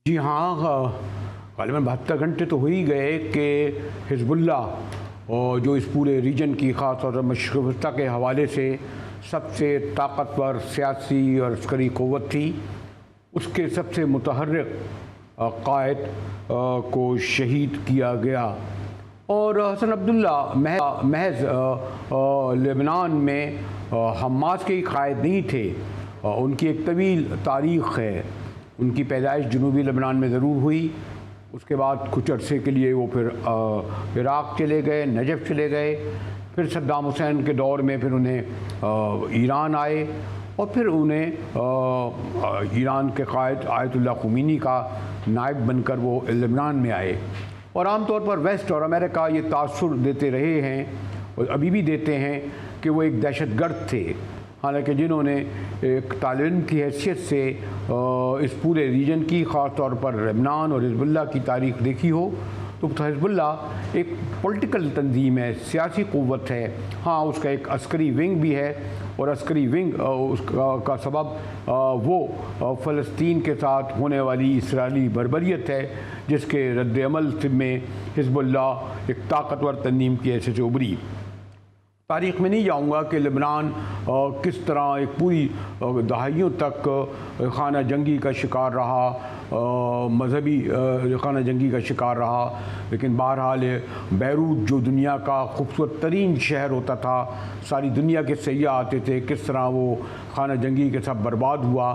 جی ہاں، غالباً 72 گھنٹے تو ہو ہی گئے کہ حزب اللہ جو اس پورے ریجن کی خاص طور سے مشرق وسطیٰ کے حوالے سے سب سے طاقتور سیاسی اور عسکری قوت تھی، اس کے سب سے متحرک قائد کو شہید کیا گیا۔ اور حسن عبداللہ محض لبنان میں حماس کے ہی قائد نہیں تھے، ان کی ایک طویل تاریخ ہے۔ ان کی پیدائش جنوبی لبنان میں ضرور ہوئی، اس کے بعد کچھ عرصے کے لیے وہ پھر عراق چلے گئے، نجف چلے گئے، پھر صدام حسین کے دور میں پھر انہیں ایران آئے، اور پھر انہیں ایران کے قائد آیت اللہ خمینی کا نائب بن کر وہ لبنان میں آئے۔ اور عام طور پر ویسٹ اور امریکہ یہ تاثر دیتے رہے ہیں اور ابھی بھی دیتے ہیں کہ وہ ایک دہشت گرد تھے، حالانکہ جنہوں نے ایک طالب علم کی حیثیت سے اس پورے ریجن کی خاص طور پر لبنان اور حزب اللہ کی تاریخ دیکھی ہو تو حزب اللہ ایک پولیٹیکل تنظیم ہے، سیاسی قوت ہے۔ ہاں، اس کا ایک عسکری ونگ بھی ہے، اور عسکری ونگ اس کا سبب وہ فلسطین کے ساتھ ہونے والی اسرائیلی بربریت ہے، جس کے رد عمل میں حزب اللہ ایک طاقتور تنظیم کی حیثیت سے ابھری۔ تاریخ میں نہیں جاؤں گا کہ لبنان کس طرح ایک پوری دہائیوں تک خانہ جنگی کا شکار رہا، مذہبی خانہ جنگی کا شکار رہا، لیکن بہرحال بیروت جو دنیا کا خوبصورت ترین شہر ہوتا تھا، ساری دنیا کے سیاح آتے تھے، کس طرح وہ خانہ جنگی کے ساتھ برباد ہوا۔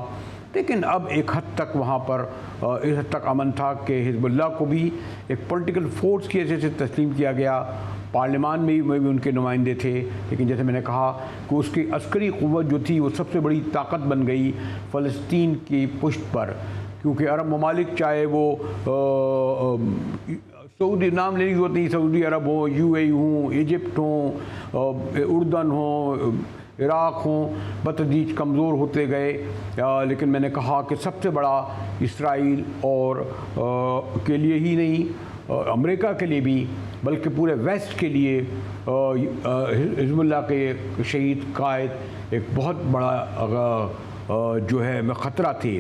لیکن اب ایک حد تک وہاں پر اس حد تک امن تھا کہ حزب اللہ کو بھی ایک پولیٹیکل فورس کی حیثیت سے تسلیم کیا گیا۔ پارلیمان میں بھی ان کے نمائندے تھے، لیکن جیسے میں نے کہا کہ اس کی عسکری قوت جو تھی وہ سب سے بڑی طاقت بن گئی فلسطین کی پشت پر، کیونکہ عرب ممالک چاہے وہ سعودی نام لینے کی ضرورت نہیں، سعودی عرب ہوں، یو اے ای ہوں، ایجپٹ ہوں، اردن ہوں، عراق ہوں، بتدریج کمزور ہوتے گئے۔ لیکن میں نے کہا کہ سب سے بڑا اسرائیل اور کے لیے ہی نہیں، امریکہ کے لیے بھی، بلکہ پورے ویسٹ کے لیے حزب اللہ کے شہید قائد ایک بہت بڑا جو ہے خطرہ تھے،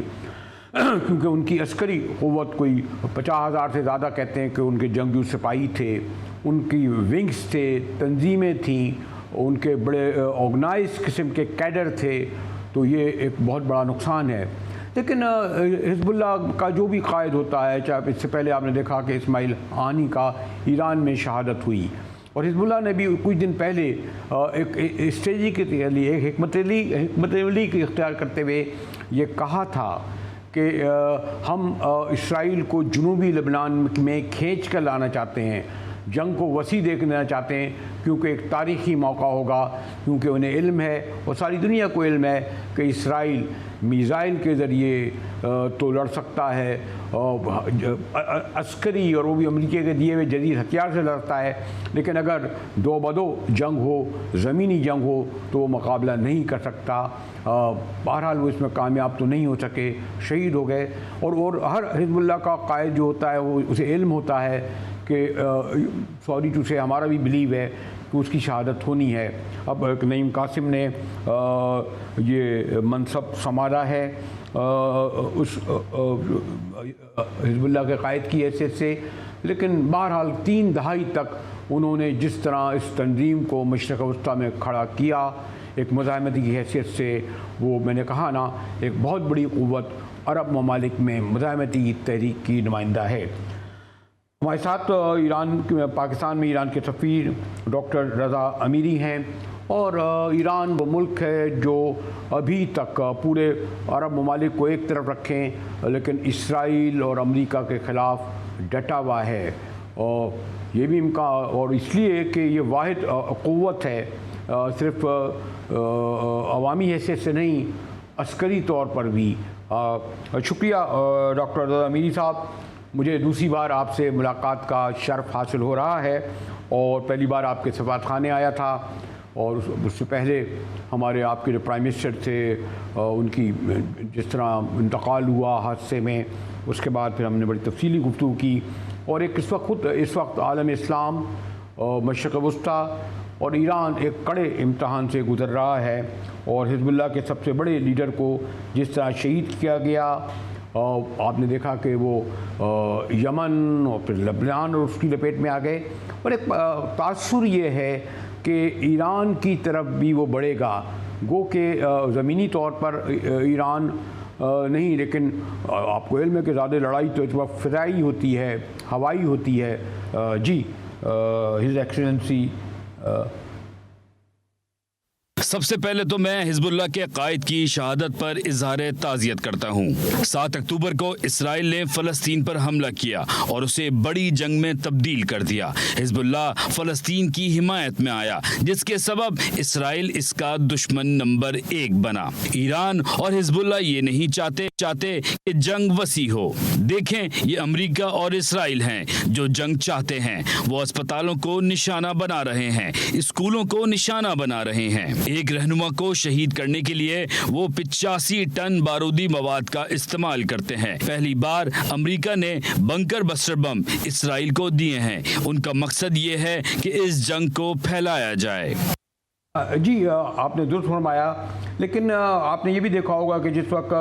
کیونکہ ان کی عسکری قوت کوئی 50,000 سے زیادہ کہتے ہیں کہ ان کے جنگجو سپاہی تھے، ان کی ونگز تھے، تنظیمیں تھیں، ان کے بڑے آرگنائز قسم کے کیڈر تھے، تو یہ ایک بہت بڑا نقصان ہے۔ لیکن حزب اللہ کا جو بھی قائد ہوتا ہے، چاہے اس سے پہلے آپ نے دیکھا کہ اسماعیل ہانی کا ایران میں شہادت ہوئی، اور حزب اللہ نے بھی کچھ دن پہلے ایک اسٹریٹجی کے لیے ایک حکمت عملی کی اختیار کرتے ہوئے یہ کہا تھا کہ ہم اسرائیل کو جنوبی لبنان میں کھینچ کر لانا چاہتے ہیں، جنگ کو وسیع دیکھنا چاہتے ہیں، کیونکہ ایک تاریخی موقع ہوگا، کیونکہ انہیں علم ہے اور ساری دنیا کو علم ہے کہ اسرائیل میزائل کے ذریعے تو لڑ سکتا ہے، عسکری اور وہ بھی امریکہ کے دیے ہوئے جدید ہتھیار سے لڑتا ہے، لیکن اگر دو بدو جنگ ہو، زمینی جنگ ہو، تو وہ مقابلہ نہیں کر سکتا۔ بہرحال وہ اس میں کامیاب تو نہیں ہو سکے، شہید ہو گئے۔ اور ہر حزب اللہ کا قائد جو ہوتا ہے وہ اسے علم ہوتا ہے کہ سوری ٹو سے ہمارا بھی بلیو ہے کہ اس کی شہادت ہونی ہے۔ اب نعیم قاسم نے یہ منصب سنبھالا ہے اس حزب اللہ کے قائد کی حیثیت سے، لیکن بہرحال 3 دہائی تک انہوں نے جس طرح اس تنظیم کو مشرق وسطیٰ میں کھڑا کیا ایک مزاحمتی کی حیثیت سے، وہ میں نے کہا نا ایک بہت بڑی قوت عرب ممالک میں مزاحمتی تحریک کی نمائندہ ہے۔ ہمارے ساتھ پاکستان میں ایران کے سفیر ڈاکٹر رضا امیری ہیں، اور ایران وہ ملک ہے جو ابھی تک پورے عرب ممالک کو ایک طرف رکھیں لیکن اسرائیل اور امریکہ کے خلاف ڈٹا ہوا ہے، اور یہ بھی اور اس لیے کہ یہ واحد قوت ہے، صرف عوامی حیثیت سے نہیں، عسکری طور پر بھی۔ شکریہ ڈاکٹر رضا امیری صاحب، مجھے دوسری بار آپ سے ملاقات کا شرف حاصل ہو رہا ہے، اور پہلی بار آپ کے سفارت خانے آیا تھا، اور اس سے پہلے ہمارے آپ کے جو پرائم منسٹر تھے ان کی جس طرح انتقال ہوا حادثے میں، اس کے بعد پھر ہم نے بڑی تفصیلی گفتگو کی، اور اس وقت عالم اسلام، مشرق وسطیٰ اور ایران ایک کڑے امتحان سے گزر رہا ہے، اور حزب اللہ کے سب سے بڑے لیڈر کو جس طرح شہید کیا گیا، آپ نے دیکھا کہ وہ یمن اور پھر لبنان اور اس کی لپیٹ میں آ گئے، اور ایک تاثر یہ ہے کہ ایران کی طرف بھی وہ بڑھے گا، گو کہ زمینی طور پر ایران نہیں، لیکن آپ کو علم ہے کہ زیادہ لڑائی تو اس وقت فضائی ہوتی ہے، ہوائی ہوتی ہے۔ جی ہز ایکسیلنسی۔ سب سے پہلے تو میں حزب اللہ کے قائد کی شہادت پر اظہار تعزیت کرتا ہوں۔ 7 اکتوبر کو اسرائیل نے فلسطین پر حملہ کیا اور اسے بڑی جنگ میں تبدیل کر دیا۔ حزب اللہ فلسطین کی حمایت میں آیا، جس کے سبب اسرائیل اس کا دشمن نمبر 1 بنا۔ ایران اور حزب اللہ یہ نہیں چاہتے کہ جنگ وسیع ہو۔ دیکھیں، یہ امریکہ اور اسرائیل ہیں جو جنگ چاہتے ہیں۔ وہ اسپتالوں کو نشانہ بنا رہے ہیں، اسکولوں کو نشانہ بنا رہے ہیں۔ ایک رہنما کو شہید کرنے کے لیے وہ 85 ٹن بارودی مواد کا استعمال کرتے ہیں۔ پہلی بار امریکہ نے بنکر بسٹر بم اسرائیل کو دیے ہیں۔ ان کا مقصد یہ ہے کہ اس جنگ کو پھیلایا جائے۔ جی آپ نے درست فرمایا، لیکن آپ نے یہ بھی دیکھا ہوگا کہ جس وقت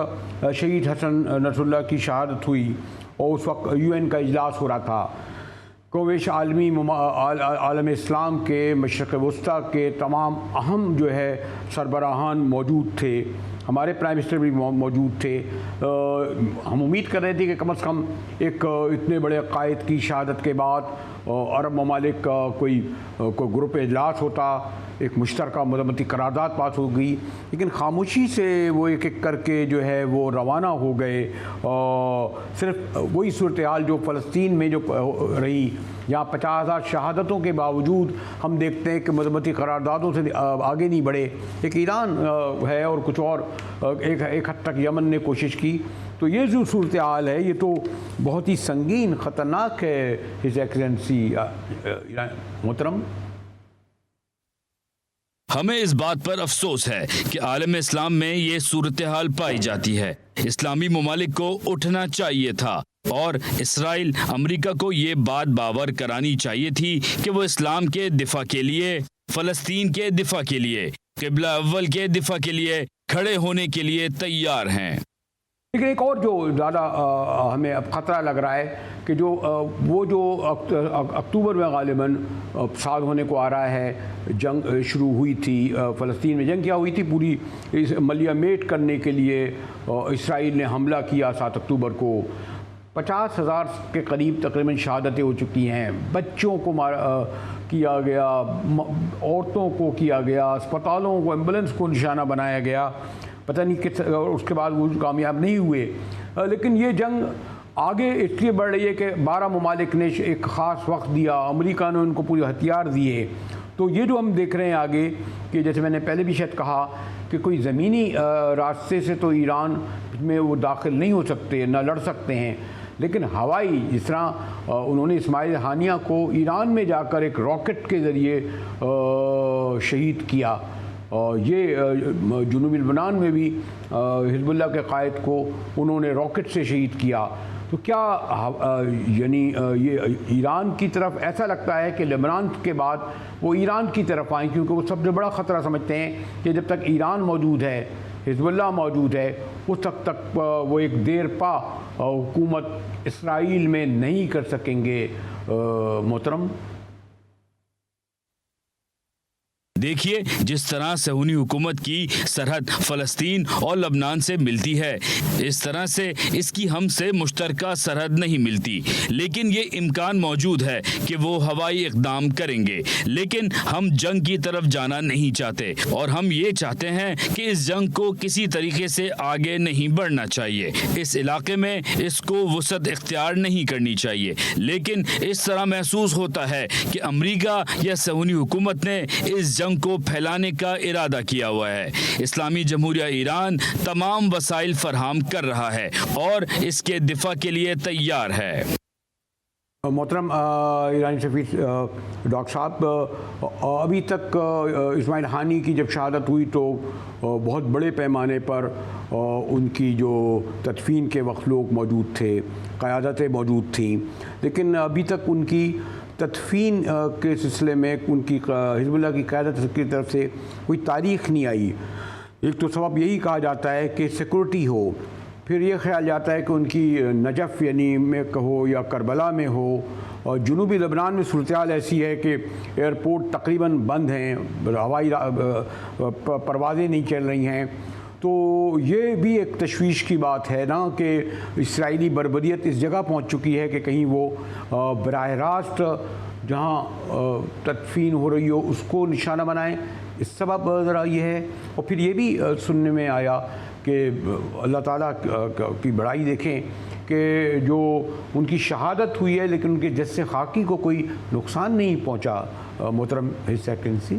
شہید حسن نصر اللہ کی شہادت ہوئی اور اس وقت UN کا اجلاس ہو رہا تھا، کویش عالم اسلام کے مشرق وسطیٰ کے تمام اہم جو ہے سربراہان موجود تھے، ہمارے پرائم منسٹر بھی موجود تھے۔ ہم امید کر رہے تھے کہ کم از کم ایک اتنے بڑے قائد کی شہادت کے بعد عرب ممالک کا کوئی گروپ اجلاس ہوتا، ایک مشترکہ مذمتی قرارداد پاس ہو گئی، لیکن خاموشی سے وہ ایک ایک کر کے جو ہے وہ روانہ ہو گئے۔ صرف وہی صورتحال جو فلسطین میں جو رہی، یہاں 50,000 شہادتوں کے باوجود ہم دیکھتے ہیں کہ مذمتی قراردادوں سے آگے نہیں بڑھے۔ ایک ایران ہے اور کچھ اور ایک حد تک یمن نے کوشش کی، تو یہ جو صورتحال ہے یہ تو بہت ہی سنگین، خطرناک ہے ہز ایکسلنسی محترم۔ ہمیں اس بات پر افسوس ہے کہ عالم اسلام میں یہ صورتحال پائی جاتی ہے۔ اسلامی ممالک کو اٹھنا چاہیے تھا اور اسرائیل امریکہ کو یہ بات باور کرانی چاہیے تھی کہ وہ اسلام کے دفاع کے لیے، فلسطین کے دفاع کے لیے، قبلہ اول کے دفاع کے لیے کھڑے ہونے کے لیے تیار ہیں۔ لیکن ایک اور جو زیادہ ہمیں اب خطرہ لگ رہا ہے کہ وہ جو اکتوبر میں غالباً سال ہونے کو آ رہا ہے، جنگ شروع ہوئی تھی، فلسطین میں جنگ کیا ہوئی تھی، پوری ملیہ میٹ کرنے کے لیے اسرائیل نے حملہ کیا 7 اکتوبر کو۔ 50,000 کے قریب تقریباً شہادتیں ہو چکی ہیں، بچوں کو کیا گیا، عورتوں کو کیا گیا، اسپتالوں کو، ایمبولینس کو نشانہ بنایا گیا، پتہ نہیں اس کے بعد وہ کامیاب نہیں ہوئے۔ لیکن یہ جنگ آگے اس لیے بڑھ رہی ہے کہ 12 ممالک نے ایک خاص وقت دیا، امریکہ نے ان کو پورے ہتھیار دیے۔ تو یہ جو ہم دیکھ رہے ہیں آگے کہ جیسے میں نے پہلے بھی شاید کہا کہ کوئی زمینی راستے سے تو ایران میں وہ داخل نہیں ہو سکتے، نہ لڑ سکتے ہیں، لیکن ہوائی، جس طرح انہوں نے اسماعیل ہانیہ کو ایران میں جا کر ایک راکٹ کے ذریعے شہید کیا، یہ جنوبی لبنان میں بھی حزب اللہ کے قائد کو انہوں نے راکٹ سے شہید کیا۔ تو کیا یعنی یہ ایران کی طرف ایسا لگتا ہے کہ لبنان کے بعد وہ ایران کی طرف آئیں، کیونکہ وہ سب سے بڑا خطرہ سمجھتے ہیں کہ جب تک ایران موجود ہے، حزب اللہ موجود ہے، اس وقت تک وہ ایک دیر پا حکومت اسرائیل میں نہیں کر سکیں گے۔ محترم دیکھیے، جس طرح صہیونی حکومت کی سرحد فلسطین اور لبنان سے ملتی ہے، اس طرح سے اس کی ہم سے مشترکہ سرحد نہیں ملتی، لیکن یہ امکان موجود ہے کہ وہ ہوائی اقدام کریں گے۔ لیکن ہم جنگ کی طرف جانا نہیں چاہتے، اور ہم یہ چاہتے ہیں کہ اس جنگ کو کسی طریقے سے آگے نہیں بڑھنا چاہیے، اس علاقے میں اس کو وسعت اختیار نہیں کرنی چاہیے۔ لیکن اس طرح محسوس ہوتا ہے کہ امریکہ یا صہیونی حکومت نے اس جنگ کو پھیلانے کا ارادہ کیا ہوا ہے۔ اسلامی جمہوریہ ایران تمام وسائل فراہم کر رہا ہے اور اس کے دفاع کے لیے تیار ہے۔ محترم ایرانی سفیر ڈاکٹر صاحب، ابھی تک اسماعیل ہانی کی جب شہادت ہوئی تو بہت بڑے پیمانے پر ان کی جو تدفین کے وقت لوگ موجود تھے، قیادتیں موجود تھیں، لیکن ابھی تک ان کی تدفین کے سلسلے میں ان کی حزب اللہ کی قیادت کی طرف سے کوئی تاریخ نہیں آئی۔ ایک تو سبب یہی کہا جاتا ہے کہ سیکورٹی ہو، پھر یہ خیال جاتا ہے کہ ان کی نجف یعنی میں کہو یا کربلا میں ہو، اور جنوبی لبنان میں صورتحال ایسی ہے کہ ایئرپورٹ تقریباً بند ہیں، ہوائی پروازیں نہیں چل رہی ہیں. تو یہ بھی ایک تشویش کی بات ہے نا کہ اسرائیلی بربریت اس جگہ پہنچ چکی ہے کہ کہیں وہ براہ راست جہاں تدفین ہو رہی ہو اس کو نشانہ بنائیں. اس سبب ذرا یہ ہے. اور پھر یہ بھی سننے میں آیا کہ اللہ تعالیٰ کی بڑائی دیکھیں کہ جو ان کی شہادت ہوئی ہے لیکن ان کے جسد خاکی کو کوئی نقصان نہیں پہنچا. محترم حصہ کرنسی،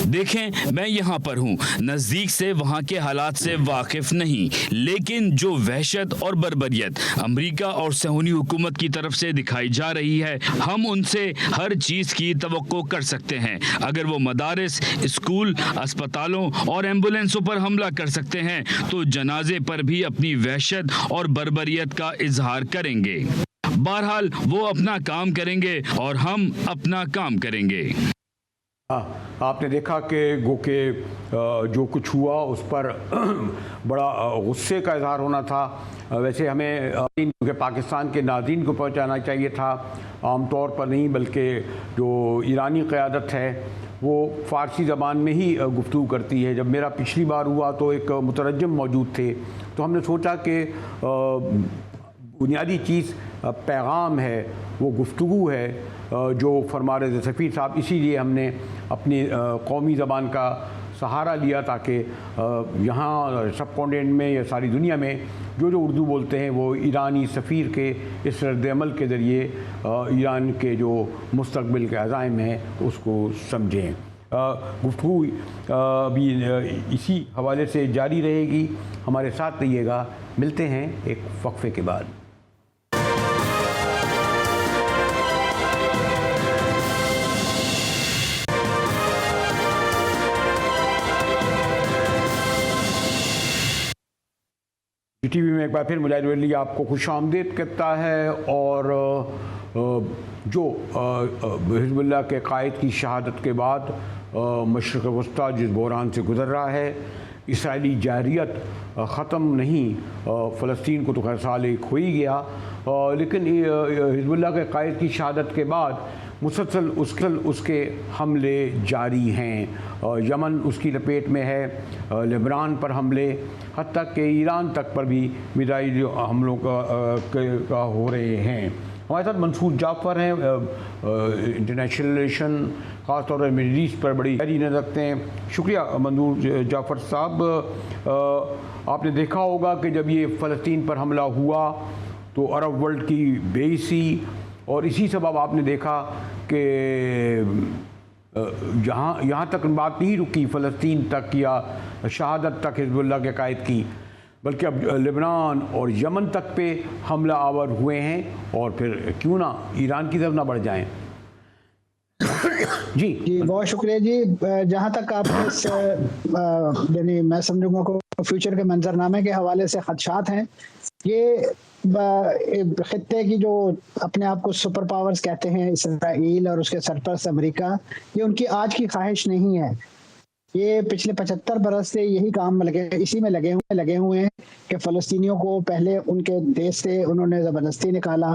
دیکھیں میں یہاں پر ہوں، نزدیک سے وہاں کے حالات سے واقف نہیں، لیکن جو وحشت اور بربریت امریکہ اور صہیونی حکومت کی طرف سے دکھائی جا رہی ہے، ہم ان سے ہر چیز کی توقع کر سکتے ہیں. اگر وہ مدارس، اسکول، اسپتالوں اور ایمبولینسوں پر حملہ کر سکتے ہیں تو جنازے پر بھی اپنی وحشت اور بربریت کا اظہار کریں گے. بہرحال وہ اپنا کام کریں گے اور ہم اپنا کام کریں گے. آپ نے دیکھا کہ گو کہ جو کچھ ہوا اس پر بڑا غصے کا اظہار ہونا تھا. ویسے ہمیں کیونکہ پاکستان کے ناظرین کو پہنچانا چاہیے تھا، عام طور پر نہیں، بلکہ جو ایرانی قیادت ہے وہ فارسی زبان میں ہی گفتگو کرتی ہے. جب میرا پچھلی بار ہوا تو ایک مترجم موجود تھے، تو ہم نے سوچا کہ بنیادی چیز پیغام ہے، وہ گفتگو ہے جو فرما رہے تھے سفیر صاحب. اسی لیے ہم نے اپنی قومی زبان کا سہارا لیا تاکہ یہاں سب کانٹیننٹ میں یا ساری دنیا میں جو اردو بولتے ہیں وہ ایرانی سفیر کے اس رد عمل کے ذریعے ایران کے جو مستقبل کے عزائم ہیں اس کو سمجھیں. گفتگو بھی اسی حوالے سے جاری رہے گی. ہمارے ساتھ رہیے گا. ملتے ہیں ایک وقفے کے بعد. ٹی وی میں ایک بار پھر مجاہد ویلی آپ کو خوش آمدید کہتا ہے. اور جو حزب اللہ کے قائد کی شہادت کے بعد مشرق وسطیٰ جس بحران سے گزر رہا ہے، اسرائیلی جارحیت ختم نہیں. فلسطین کو تو خیر سال ایک ہو ہی گیا، لیکن حزب اللہ کے قائد کی شہادت کے بعد مسلسل اس کے حملے جاری ہیں. یمن اس کی لپیٹ میں ہے، لبنان پر حملے، حتیٰ کہ ایران تک پر بھی میزائل حملوں کا ہو رہے ہیں. ہمارے ساتھ منصور جعفر ہیں، انٹرنیشنل ریلیشن خاص طور پر مڈل ایسٹ پر بڑی گہری نظر رکھتے ہیں. شکریہ منصور جعفر صاحب. آپ نے دیکھا ہوگا کہ جب یہ فلسطین پر حملہ ہوا تو عرب ورلڈ کی بے حسی، اور اسی سبب آپ نے دیکھا کہ یہاں تک بات نہیں رکی فلسطین تک یا شہادت تک حزب اللہ کے قائد کی، بلکہ اب لبنان اور یمن تک پہ حملہ آور ہوئے ہیں. اور پھر کیوں نہ ایران کی طرف نہ بڑھ جائیں. جی بہت شکریہ جی. جہاں تک آپ یعنی میں سمجھوں گا کو فیوچر کے منظرنامے کے حوالے سے خدشات ہیں، یہ خطے کی جو اپنے آپ کو سپر پاورز کہتے ہیں اسرائیل اور اس کے سرپرست امریکہ، یہ ان کی آج کی خواہش نہیں ہے. یہ پچھلے 75 برس سے یہی کام اسی میں لگے ہوئے ہیں کہ فلسطینیوں کو پہلے ان کے دیش سے انہوں نے زبردستی نکالا،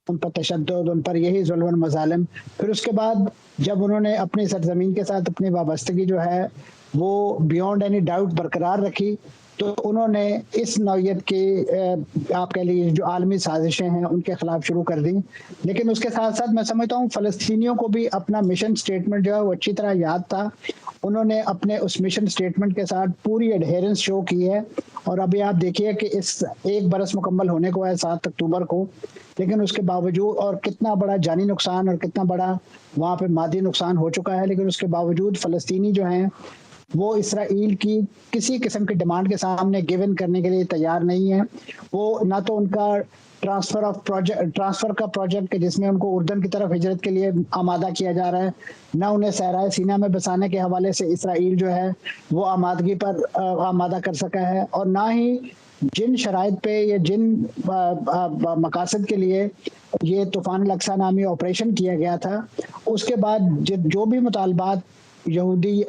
ان پر تشدد، ان پر یہی ظلم و مظالم. پھر اس کے بعد جب انہوں نے اپنی سرزمین کے ساتھ اپنی وابستگی جو ہے وہ بیونڈ اینی ڈاؤٹ برقرار رکھی، تو انہوں نے اس نوعیت کی آپ کہہ لیجیے جو عالمی سازشیں ہیں ان کے خلاف شروع کر دی. لیکن اس کے ساتھ ساتھ میں سمجھتا ہوں فلسطینیوں کو بھی اپنا مشن سٹیٹمنٹ جو ہے وہ اچھی طرح یاد تھا. انہوں نے اپنے اس مشن سٹیٹمنٹ کے ساتھ پوری ایڈہیرنس شو کی ہے. اور ابھی آپ دیکھیے کہ اس ایک برس مکمل ہونے کو ہے 7 اکتوبر کو، لیکن اس کے باوجود، اور کتنا بڑا جانی نقصان اور کتنا بڑا وہاں پہ مادی نقصان ہو چکا ہے، لیکن اس کے باوجود فلسطینی جو ہیں وہ اسرائیل کی کسی قسم کی ڈیمانڈ کے سامنے گیو ان کرنے کے لیے تیار نہیں ہے. وہ نہ تو ان کا ٹرانسفر کا پروجیکٹ جس میں ان کو اردن کی طرف ہجرت کے لیے آمادہ کیا جا رہا ہے، نہ انہیں صحرائے سینا میں بسانے کے حوالے سے اسرائیل جو ہے وہ آمادگی پر آمادہ کر سکا ہے، اور نہ ہی جن شرائط پہ یا جن مقاصد کے لیے یہ طوفان الاقصی نامی آپریشن کیا گیا تھا، اس کے بعد جو بھی مطالبات یہودی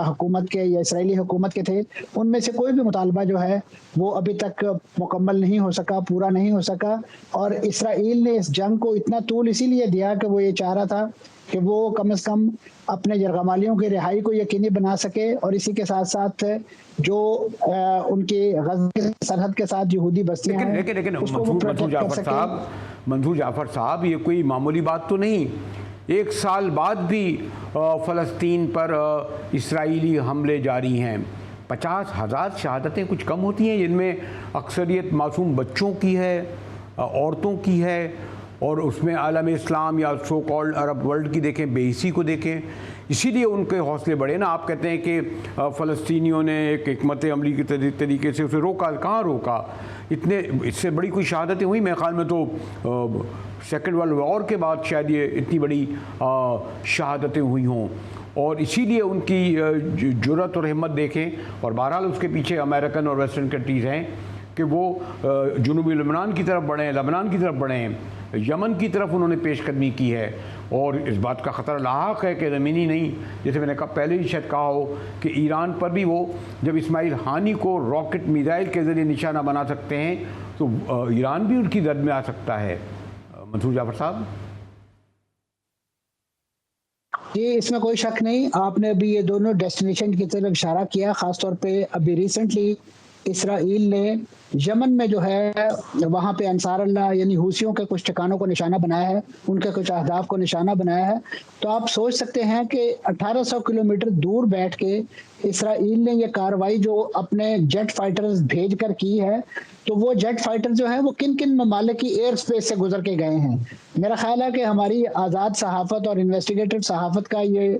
حکومت کے یا اسرائیلی حکومت کے تھے، ان میں سے کوئی بھی مطالبہ جو ہے وہ ابھی تک مکمل نہیں ہو سکا، پورا نہیں ہو سکا. اور اسرائیل نے اس جنگ کو اتنا طول اسی لیے دیا کہ وہ یہ چاہ رہا تھا کہ وہ کم از کم اپنے یرغمالیوں کی رہائی کو یقینی بنا سکے، اور اسی کے ساتھ ساتھ جو ان کی غزہ کی سرحد کے ساتھ یہودی بستیاں ہیں لیکن اس کو وہ پروٹیکٹ کر سکے. منصور جعفر صاحب، یہ کوئی معمولی بات تو نہیں. 1 سال بعد بھی فلسطین پر اسرائیلی حملے جاری ہیں. 50,000 شہادتیں کچھ کم ہوتی ہیں، جن میں اکثریت معصوم بچوں کی ہے، عورتوں کی ہے، اور اس میں عالم اسلام یا سو کالڈ عرب ورلڈ کی دیکھیں، بے حسی کو دیکھیں. اسی لیے ان کے حوصلے بڑھے نا. آپ کہتے ہیں کہ فلسطینیوں نے ایک حکمت عملی کے طریقے سے اسے روکا. کہاں روکا؟ اس سے بڑی کوئی شہادتیں ہوئی؟ میرے خیال میں تو سیکنڈ ورلڈ وار کے بعد شاید یہ اتنی بڑی شہادتیں ہوئی ہوں. اور اسی لیے ان کی جرأت اور ہمت دیکھیں. اور بہرحال اس کے پیچھے امریکن اور ویسٹرن کنٹریز ہیں کہ وہ جنوبی لبنان کی طرف بڑھیں، لبنان کی طرف بڑھیں، یمن کی طرف انہوں نے پیش قدمی کی ہے. اور اس بات کا خطرہ لاحق ہے کہ زمینی نہیں، جیسے میں نے پہلے ہی شاید کہا ہو کہ ایران پر بھی وہ جب اسماعیل ہانی کو راکٹ میزائل کے ذریعے نشانہ بنا سکتے ہیں تو ایران بھی ان کی زد میں آ سکتا ہے. منصور جعفر صاحب جی، اس میں کوئی شک نہیں. آپ نے ابھی یہ دونوں ڈیسٹینیشن کی طرف اشارہ کیا. خاص طور پہ ابھی ریسنٹلی اسرائیل نے یمن میں جو ہے وہاں پہ انصار اللہ یعنی حوثیوں کے کچھ ٹھکانوں کو نشانہ بنایا ہے، ان کے کچھ اہداف کو نشانہ بنایا ہے. تو آپ سوچ سکتے ہیں کہ 1800 کلومیٹر دور بیٹھ کے اسرائیل نے یہ کارروائی جو اپنے جیٹ فائٹرز بھیج کر کی ہے، تو وہ جیٹ فائٹر جو ہیں وہ کن کن ممالک کی ایئر سپیس سے گزر کے گئے ہیں. میرا خیال ہے کہ ہماری آزاد صحافت اور انویسٹیگیٹو صحافت کا یہ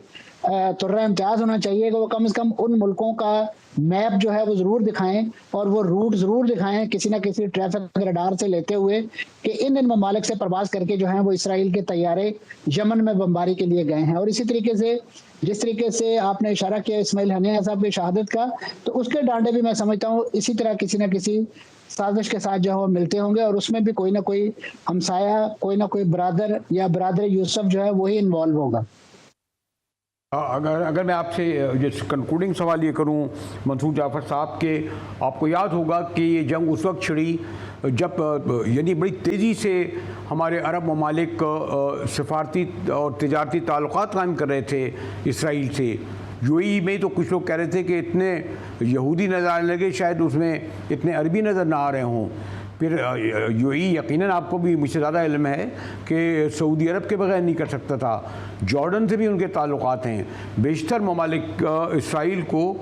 طرح امتیاز ہونا چاہیے کہ وہ کم از کم ان ملکوں کا میپ جو ہے وہ ضرور دکھائیں، اور وہ روٹ ضرور دکھائیں کسی نہ کسی ٹریفک ریڈار سے لیتے ہوئے کہ ان ممالک سے پرواز کر کے جو ہیں وہ اسرائیل کے طیارے یمن میں بمباری کے لیے گئے ہیں. اور اسی طریقے سے جس طریقے سے آپ نے اشارہ کیا اسماعیل ہنیہ صاحب کی شہادت کا، تو اس کے ڈانڈے بھی میں سمجھتا ہوں اسی طرح کسی نہ کسی سازش کے ساتھ جو ہے وہ ملتے ہوں گے، اور اس میں بھی کوئی نہ کوئی ہمسایہ، کوئی نہ کوئی برادر یا برادر یوسف جو ہے وہی انوالو ہوگا. اگر میں آپ سے کنکلوڈنگ سوال یہ کروں منصور جعفر صاحب کہ آپ کو یاد ہوگا کہ یہ جنگ اس وقت چھڑی جب یعنی بڑی تیزی سے ہمارے عرب ممالک سفارتی اور تجارتی تعلقات قائم کر رہے تھے اسرائیل سے. یو اے ای میں تو کچھ لوگ کہہ رہے تھے کہ اتنے یہودی نظر آنے لگے شاید اس میں اتنے عربی نظر نہ آ رہے ہوں. پھر یو اے ای یقیناً آپ کو بھی مجھ سے زیادہ علم ہے کہ سعودی عرب کے بغیر نہیں کر سکتا تھا. جارڈن سے بھی ان کے تعلقات ہیں. بیشتر ممالک اسرائیل کو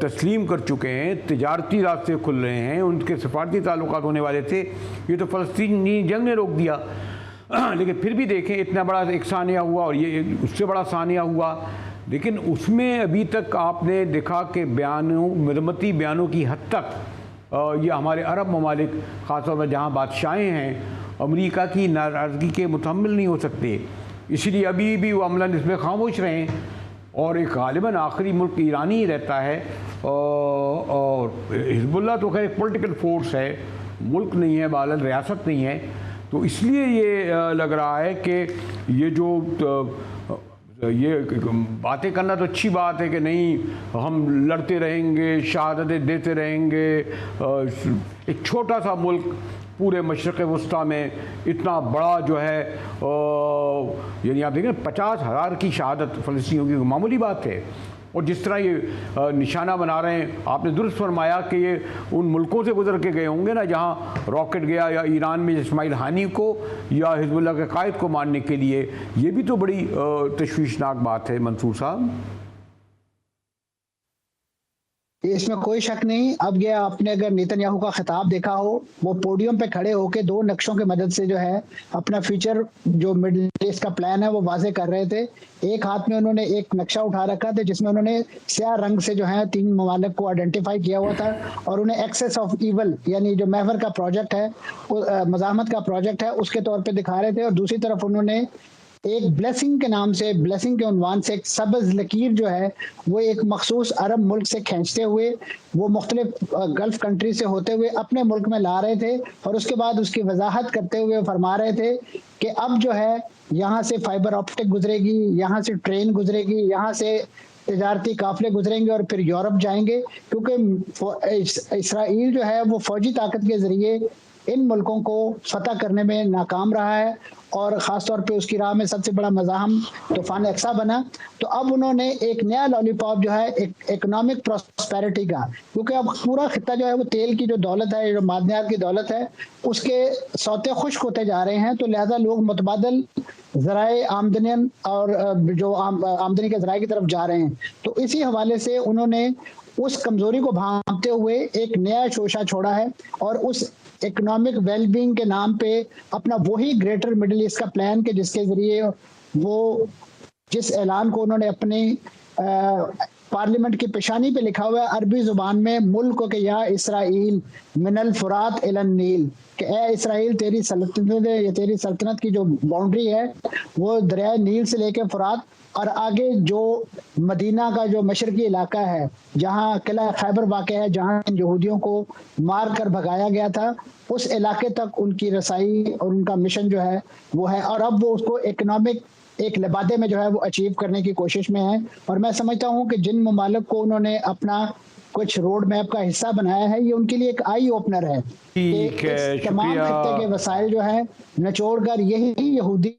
تسلیم کر چکے ہیں، تجارتی راستے کھل رہے ہیں، ان کے سفارتی تعلقات ہونے والے تھے. یہ تو فلسطینی جنگ نے روک دیا. لیکن پھر بھی دیکھیں اتنا بڑا ایک ثانیہ ہوا اور یہ اس سے بڑا ثانیہ ہوا، لیکن اس میں ابھی تک آپ نے دیکھا کہ مذمتی بیانوں کی حد تک یہ ہمارے عرب ممالک خاص طور پر جہاں بادشاہیں ہیں امریکہ کی ناراضگی کے متحمل نہیں ہو سکتے. اسی لیے ابھی بھی وہ عملاً اس میں خاموش رہے ہیں. اور ایک غالباً آخری ملک ایرانی ہی رہتا ہے، اور حزب اللہ تو خیر ایک پولیٹیکل فورس ہے، ملک نہیں ہے، بہرحال ریاست نہیں ہے. تو اس لیے یہ لگ رہا ہے کہ یہ جو یہ باتیں کرنا تو اچھی بات ہے کہ نہیں ہم لڑتے رہیں گے، شہادتیں دیتے رہیں گے. ایک چھوٹا سا ملک پورے مشرق وسطیٰ میں اتنا بڑا جو ہے یعنی آپ دیکھیں 50,000 کی شہادت فلسطینیوں کی معمولی بات ہے. اور جس طرح یہ نشانہ بنا رہے ہیں، آپ نے درست فرمایا کہ یہ ان ملکوں سے گزر کے گئے ہوں گے نا جہاں راکٹ گیا، یا ایران میں اسماعیل ہانی کو یا حزب اللہ کے قائد کو مارنے کے لیے. یہ بھی تو بڑی تشویشناک بات ہے منصور صاحب. اس میں کوئی شک نہیں. اب یہ آپ نے اگر نیتن یاہو کا خطاب دیکھا ہو، وہ پوڈیم پہ کھڑے ہو کے 2 نقشوں کی مدد سے جو ہے اپنا فیوچر جو مڈل ایسٹ کا پلان ہے وہ واضح کر رہے تھے. ایک ہاتھ میں انہوں نے ایک نقشہ اٹھا رکھا تھا جس میں انہوں نے سیاہ رنگ سے جو ہے 3 ممالک کو آئیڈینٹیفائی کیا ہوا تھا، اور انہیں ایکسس آف ایول یعنی جو محور کا پروجیکٹ ہے، مزاحمت کا پروجیکٹ ہے، اس کے طور پہ دکھا رہے تھے. اور دوسری طرف انہوں نے ایک بلیسنگ کے نام سے، بلیسنگ کے عنوان سے ایک سبز لکیر جو ہے وہ ایک مخصوص عرب ملک سے کھینچتے ہوئے وہ مختلف گلف کنٹری سے ہوتے ہوئے اپنے ملک میں لا رہے تھے، اور اس کے بعد اس کی وضاحت کرتے ہوئے فرما رہے تھے کہ اب جو ہے یہاں سے فائبر آپٹک گزرے گی، یہاں سے ٹرین گزرے گی، یہاں سے تجارتی قافلے گزریں گے اور پھر یورپ جائیں گے، کیونکہ اسرائیل جو ہے وہ فوجی طاقت کے ذریعے ان ملکوں کو فتح کرنے میں ناکام رہا ہے، اور خاص طور پہ اس کی راہ میں سب سے بڑا مزاحم طوفان اقصیٰ بنا۔ تو اب انہوں نے ایک نیا لالی پاپ جو ہے اکنامک پراسپیرٹی کا، کیونکہ اب پورا خطہ جو ہے وہ تیل کی جو دولت ہے، جو معدنیات کی دولت ہے، اس کے سوتے خشک ہوتے جا رہے ہیں، تو لہذا لوگ متبادل ذرائع آمدنی اور جو آمدنی کے ذرائع کی طرف جا رہے ہیں۔ تو اسی حوالے سے انہوں نے اس کمزوری کو بھانپتے ہوئے ایک نیا شوشہ چھوڑا ہے، اور اس اکنامک ویل بینگ کے نام پہ اپنا وہی گریٹر مڈل ایسٹ کا پلان کہ جس کے ذریعے وہ جس اعلان کو انہوں نے اپنی پارلیمنٹ کی پیشانی پہ لکھا ہوا ہے عربی زبان میں، ملک کہ یا اسرائیل من الفرات الی النیل، کہ اے اسرائیل تیری سلطنت ہے، یا تیری سلطنت کی جو باؤنڈری ہے وہ دریائے نیل سے لے کے فرات اور آگے جو مدینہ کا جو مشرقی علاقہ ہے جہاں قلعہ خیبر واقع ہے، جہاں یہودیوں کو مار کر بھگایا گیا تھا، اس علاقے تک ان کی رسائی اور ان کا مشن جو ہے وہ ہے، اور اب وہ اس کو اکنامک ایک لبادے میں جو ہے وہ اچیو کرنے کی کوشش میں ہے۔ اور میں سمجھتا ہوں کہ جن ممالک کو انہوں نے اپنا کچھ روڈ میپ کا حصہ بنایا ہے، یہ ان کے لیے ایک آئی اوپنر ہے کہ اس تمام خطے کے وسائل جو ہے نچوڑ کر یہی یہودی۔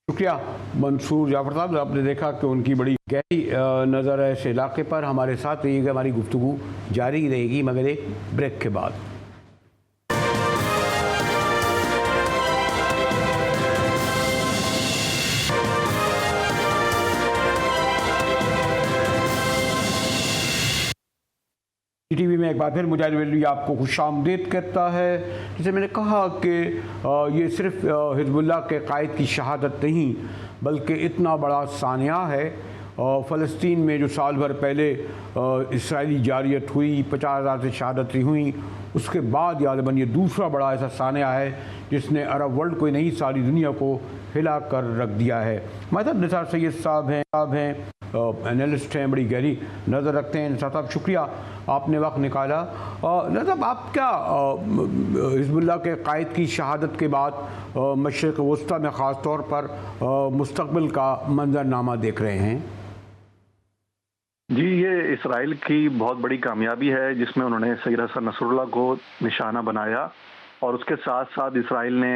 شکریہ منصور جعفر صاحب، آپ نے دیکھا کہ ان کی بڑی گہری نظر ہے اس علاقے پر۔ ہمارے ساتھ رہیے گا، ہماری گفتگو جاری رہے گی مگر ایک بریک کے بعد۔ ٹی وی میں ایک بار پھر مجاہد ویلوی آپ کو خوش آمدید کہتا ہے۔ جسے میں نے کہا کہ یہ صرف حزب اللہ کے قائد کی شہادت نہیں بلکہ اتنا بڑا سانحہ ہے۔ فلسطین میں جو سال بھر پہلے اسرائیلی جارحیت ہوئی، 50,000 سے شہادتیں ہوئیں، اس کے بعد غالباً یہ دوسرا بڑا ایسا سانحہ ہے جس نے عرب ورلڈ کو نہیں ساری دنیا کو ہلا کر رکھ دیا ہے۔ ہمارے ساتھ نثار سید صاحب ہیں اینالسٹ ہیں، بڑی گہری نظر رکھتے ہیں۔ نثار صاحب شکریہ، آپ نے وقت نکالا۔ نثار صاحب، آپ کیا حزب اللہ کے قائد کی شہادت کے بعد مشرق وسطیٰ میں خاص طور پر مستقبل کا منظرنامہ دیکھ رہے ہیں؟ جی، یہ اسرائیل کی بہت بڑی کامیابی ہے جس میں انہوں نے سید حسن نصر اللہ کو نشانہ بنایا، اور اس کے ساتھ ساتھ اسرائیل نے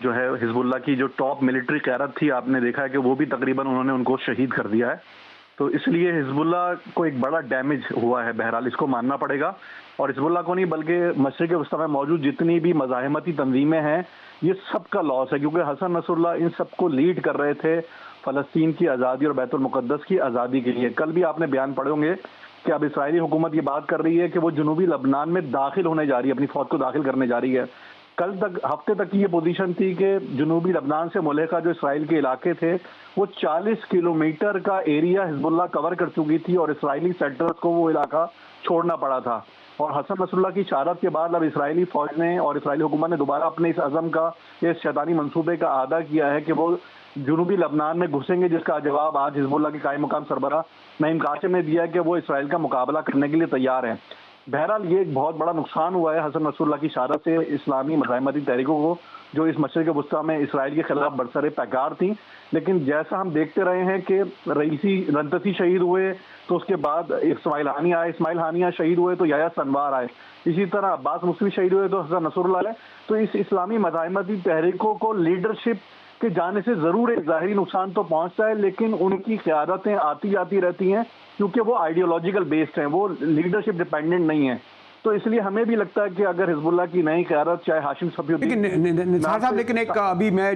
جو ہے حزب اللہ کی جو ٹاپ ملٹری قیادت تھی، آپ نے دیکھا ہے کہ وہ بھی تقریباً انہوں نے ان کو شہید کر دیا ہے۔ تو اس لیے حزب اللہ کو ایک بڑا ڈیمیج ہوا ہے، بہرحال اس کو ماننا پڑے گا۔ اور حزب اللہ کو نہیں بلکہ مشرق وسطیٰ میں موجود جتنی بھی مزاحمتی تنظیمیں ہیں، یہ سب کا لاس ہے، کیونکہ حسن نصر اللہ ان سب کو لیڈ کر رہے تھے فلسطین کی آزادی اور بیت المقدس کی آزادی کے لیے۔ کل بھی آپ نے بیان پڑھے ہوں گے کہ اب اسرائیلی حکومت یہ بات کر رہی ہے کہ وہ جنوبی لبنان میں داخل ہونے جا رہی ہے، اپنی فوج کو داخل کرنے جا رہی ہے۔ کل تک ہفتے تک کی یہ پوزیشن تھی کہ جنوبی لبنان سے ملحقہ جو اسرائیل کے علاقے تھے وہ 40 کلومیٹر کا ایریا حزب اللہ کور کر چکی تھی، اور اسرائیلی سیٹلرز کو وہ علاقہ چھوڑنا پڑا تھا۔ اور حسن نصر اللہ کی شہادت کے بعد اب اسرائیلی فوج نے اور اسرائیلی حکومت نے دوبارہ اپنے اس عزم کا، اس شیطانی منصوبے کا اعادہ کیا ہے کہ وہ جنوبی لبنان میں گھسیں گے، جس کا جواب آج حزب اللہ کے قائم مقام سربراہ نعیم قاسم نے دیا ہے کہ وہ اسرائیل کا مقابلہ کرنے کے لیے تیار ہیں۔ بہرحال یہ ایک بہت بڑا نقصان ہوا ہے حسن نصر اللہ کی شہادت سے اسلامی مزاحمتی تحریکوں کو، جو اس مشرق وسطیٰ میں اسرائیل کے خلاف برسر پیکار تھیں۔ لیکن جیسا ہم دیکھتے رہے ہیں کہ رئیسی رنتسی شہید ہوئے تو اس کے بعد اسماعیل ہانیہ شہید ہوئے تو یحییٰ سنوار آئے، اسی طرح عباس موسوی شہید ہوئے تو حسن نصر اللہ آئے۔ تو اس اسلامی مزاحمتی تحریکوں کو لیڈرشپ کے جانے سے ضرور ایک ظاہری نقصان تو پہنچتا ہے، لیکن ان کی قیادتیں آتی جاتی رہتی ہیں کیونکہ وہ آئیڈیولوجیکل بیسڈ ہیں، وہ لیڈرشپ ڈیپینڈنٹ نہیں ہیں۔ تو اس لیے ہمیں بھی لگتا ہے کہ اگر حزب اللہ کی نئی قیادت چاہے ہاشم صفی نثار صاحب، لیکن ایک ابھی میں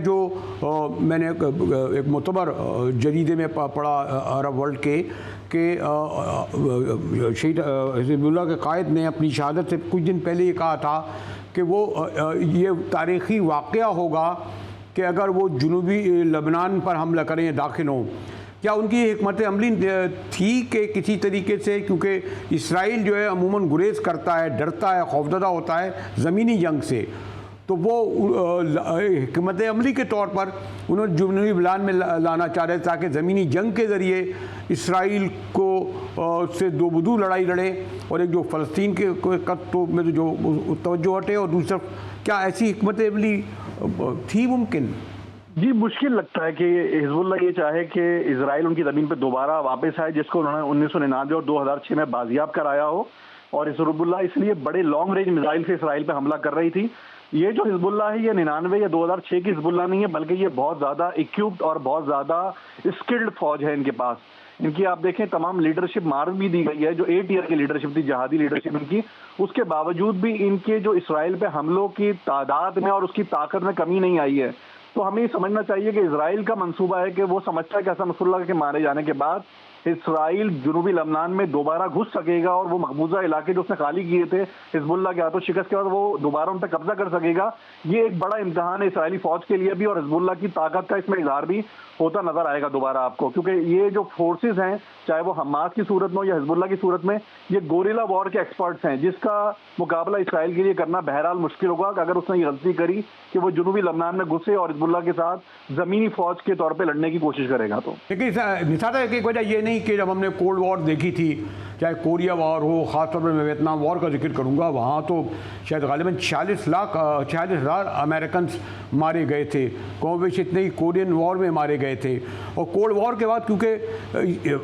نے ایک معتبر جریدے میں پڑھا عرب ورلڈ کے کہ شہید حزب اللہ کے قائد نے اپنی شہادت سے کچھ دن پہلے یہ کہا تھا کہ وہ یہ تاریخی واقعہ ہوگا کہ اگر وہ جنوبی لبنان پر حملہ کریں یا داخل ہوں۔ کیا ان کی حکمت عملی تھی کہ کسی طریقے سے، کیونکہ اسرائیل جو ہے عموماً گریز کرتا ہے، ڈرتا ہے، خوفزدہ ہوتا ہے زمینی جنگ سے، تو وہ حکمت عملی کے طور پر انہوں جنوبی لبنان میں لانا چاہ رہے تاکہ زمینی جنگ کے ذریعے اسرائیل کو سے دو بدو لڑائی لڑے، اور ایک جو فلسطین کے تو میں جو توجہ ہٹے، اور دوسری طرف کیا ایسی حکمت عملی تھی ممکن؟ جی مشکل لگتا ہے کہ حزب اللہ یہ چاہے کہ اسرائیل ان کی زمین پہ دوبارہ واپس آئے، جس کو انہوں نے 1999 اور 2006 میں بازیاب کرایا ہو، اور حزب اللہ اس لیے بڑے لانگ رینج میزائل سے اسرائیل پہ حملہ کر رہی تھی۔ یہ جو حزب اللہ ہے یہ 99 یا 2006 کی حزب اللہ نہیں ہے، بلکہ یہ بہت زیادہ اکوپڈ اور بہت زیادہ اسکلڈ فوج ہے ان کے پاس۔ ان کی آپ دیکھیں تمام لیڈرشپ مار بھی دی گئی ہے، جو 8 ایئر کی لیڈرشپ تھی، جہادی لیڈرشپ ان کی، اس کے باوجود بھی ان کے جو اسرائیل پہ حملوں کی تعداد میں اور اس کی طاقت میں کمی نہیں آئی ہے۔ تو ہمیں یہ سمجھنا چاہیے کہ اسرائیل کا منصوبہ ہے کہ وہ سمجھتا ہے کہ حسن نصر اللہ کے مارے جانے کے بعد اسرائیل جنوبی لبنان میں دوبارہ گھس سکے گا، اور وہ مقبوضہ علاقے جو اس نے خالی کیے تھے حزب اللہ کے ہاتھوں شکست کے بعد وہ دوبارہ ان پہ قبضہ کر سکے گا۔ یہ ایک بڑا امتحان ہے اسرائیلی فوج کے لیے بھی، اور حزب اللہ کی طاقت کا اس میں اظہار بھی ہوتا نظر آئے گا دوبارہ آپ کو، کیونکہ یہ جو فورسز ہیں چاہے وہ حماس کی صورت میں ہو یا حزب اللہ کی صورت میں، یہ گوریلا وار کے ایکسپرٹس ہیں، جس کا مقابلہ اسرائیل کے لیے کرنا بہرحال مشکل ہوگا کہ اگر اس نے یہ غلطی کری کہ وہ جنوبی لبنان میں گھسے اور حزب اللہ کے ساتھ زمینی فوج کے طور پہ لڑنے کی کوشش کرے گا۔ تو لیکن مثال ہے کہ ایک وجہ یہ نہیں کہ جب ہم نے کولڈ وار دیکھی تھی، چاہے کوریا وار ہو، خاص طور پر میں ویتنام وار کا ذکر کروں گا، وہاں تو شاید غالباً 46,000 امریکنز مارے گئے تھے، کم بیش اتنے ہی کورین وار میں مارے گئے تھے، اور کولڈ وار کے بعد کیونکہ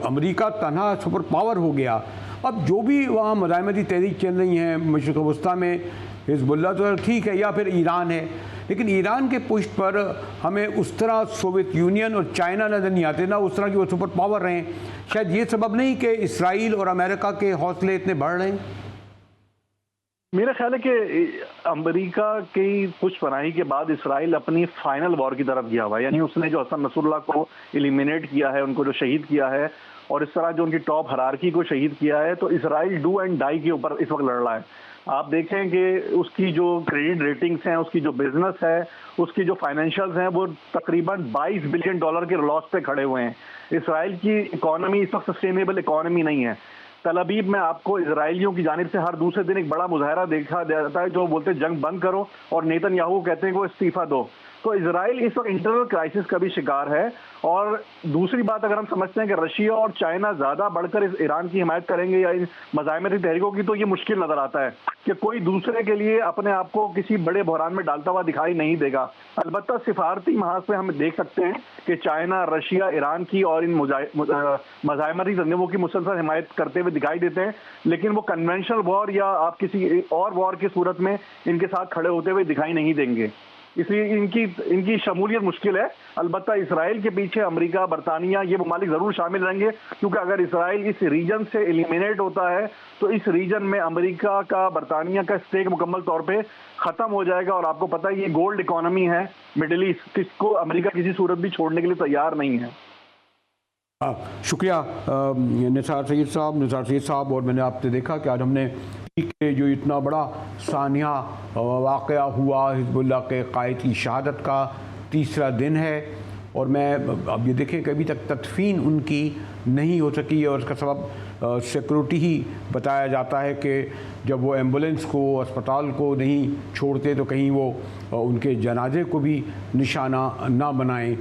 امریکہ تنہا سپر پاور ہو گیا، اب جو بھی وہاں مزاحمتی تحریک چل رہی ہیں مشرق وسطیٰ میں، حزب اللہ تو ٹھیک ہے، یا پھر ایران ہے، لیکن ایران کے پشت پر ہمیں اس طرح سوویت یونین اور چائنا نظر نہیں آتے، نہ اس طرح کی وہ سپر پاور رہے ہیں۔ شاید یہ سبب نہیں کہ اسرائیل اور امریکہ کے حوصلے اتنے بڑھ رہے ہیں؟ میرا خیال ہے کہ امریکہ کی پشت پناہی کے بعد اسرائیل اپنی فائنل وار کی طرف گیا ہوا ہے، یعنی اس نے جو حسن نصر اللہ کو ایلیمینیٹ کیا ہے، ان کو جو شہید کیا ہے، اور اس طرح جو ان کی ٹاپ ہرارکی کو شہید کیا ہے، تو اسرائیل ڈو اینڈ ڈائی کے اوپر اس وقت لڑ رہا ہے۔ آپ دیکھیں کہ اس کی جو کریڈٹ ریٹنگز ہیں، اس کی جو بزنس ہے، اس کی جو فائنینشیلز ہیں، وہ تقریباً $22 بلین کے لاس پہ کھڑے ہوئے ہیں۔ اسرائیل کی اکانومی اس وقت سسٹینیبل اکانومی نہیں ہے۔ تل ابیب میں آپ کو اسرائیلیوں کی جانب سے ہر دوسرے دن ایک بڑا مظاہرہ دیکھا جاتا ہے، جو بولتے ہیں جنگ بند کرو، اور نیتن یاہو کہتے ہیں کہ وہ استعفیٰ دو۔ تو اسرائیل اس وقت انٹرنل کرائسس کا بھی شکار ہے، اور دوسری بات اگر ہم سمجھتے ہیں کہ رشیا اور چائنا زیادہ بڑھ کر ایران کی حمایت کریں گے یا ان مزاحمتی تحریکوں کی، تو یہ مشکل نظر آتا ہے کہ کوئی دوسرے کے لیے اپنے آپ کو کسی بڑے بحران میں ڈالتا ہوا دکھائی نہیں دے گا۔ البتہ سفارتی محاذ پہ ہم دیکھ سکتے ہیں کہ چائنا، رشیا، ایران کی اور ان مزاحمتی تنظیموں کی مسلسل حمایت کرتے ہوئے دکھائی دیتے ہیں، لیکن وہ کنونشنل وار یا آپ کسی اور وار کی صورت میں ان کے ساتھ کھڑے ہوتے ہوئے دکھائی نہیں دیں گے۔ اس لیے ان کی شمولیت مشکل ہے۔ البتہ اسرائیل کے پیچھے امریکہ، برطانیہ، یہ ممالک ضرور شامل رہیں گے، کیونکہ اگر اسرائیل اس ریجن سے ایلیمینیٹ ہوتا ہے تو اس ریجن میں امریکہ کا، برطانیہ کا اسٹیک مکمل طور پہ ختم ہو جائے گا، اور آپ کو پتہ ہے یہ گولڈ اکانومی ہے مڈل ایسٹ، جس کو امریکہ کسی صورت بھی چھوڑنے کے لیے تیار نہیں ہے۔ شکریہ نثار سید صاحب، اور میں نے آپ سے دیکھا کہ آج ہم نے کہ جو اتنا بڑا سانحہ واقعہ ہوا حزب اللہ کے قائد کی شہادت کا 3واں دن ہے، اور میں اب یہ دیکھیں کہ ابھی تک تدفین ان کی نہیں ہو سکی ہے، اور اس کا سبب سیکورٹی ہی بتایا جاتا ہے کہ جب وہ ایمبولنس کو، اسپتال کو نہیں چھوڑتے تو کہیں وہ ان کے جنازے کو بھی نشانہ نہ بنائیں۔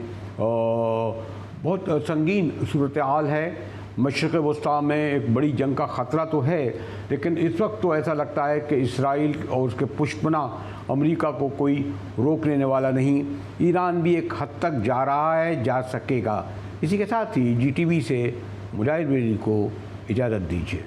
بہت سنگین صورتحال ہے، مشرق وسطیٰ میں ایک بڑی جنگ کا خطرہ تو ہے، لیکن اس وقت تو ایسا لگتا ہے کہ اسرائیل اور اس کے پشت پناہ امریکہ کو کوئی روک لینے والا نہیں۔ ایران بھی ایک حد تک جا رہا ہے، جا سکے گا۔ اسی کے ساتھ ہی GTV سے مجاہد بیری کو اجازت دیجیے۔